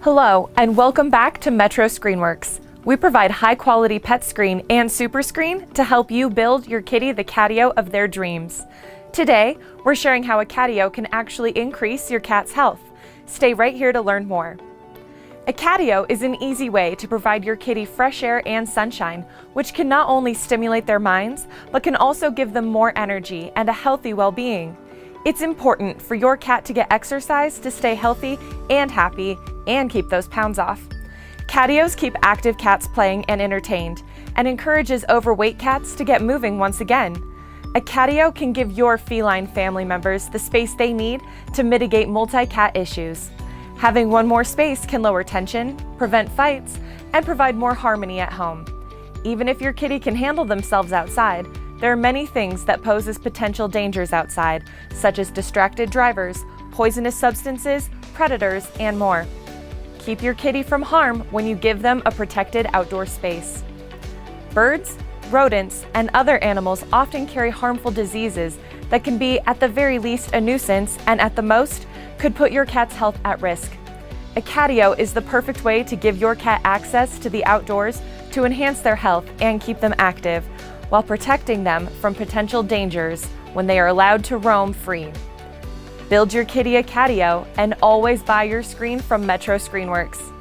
Hello, and welcome back to Metro Screenworks. We provide high-quality pet screen and super screen to help you build your kitty the Catio of their dreams. Today, we're sharing how a Catio can actually increase your cat's health. Stay right here to learn more. A Catio is an easy way to provide your kitty fresh air and sunshine, which can not only stimulate their minds, but can also give them more energy and a healthy well-being. It's important for your cat to get exercise to stay healthy and happy and keep those pounds off. Catios keep active cats playing and entertained and encourages overweight cats to get moving once again. A Catio can give your feline family members the space they need to mitigate multi-cat issues. Having one more space can lower tension, prevent fights, and provide more harmony at home. Even if your kitty can handle themselves outside, there are many things that poses potential dangers outside, such as distracted drivers, poisonous substances, predators, and more. Keep your kitty from harm when you give them a protected outdoor space. Birds, rodents, and other animals often carry harmful diseases that can be at the very least a nuisance and at the most could put your cat's health at risk. A Catio is the perfect way to give your cat access to the outdoors to enhance their health and keep them active, while protecting them from potential dangers when they are allowed to roam free. Build your kitty a Catio and always buy your screen from Metro Screenworks.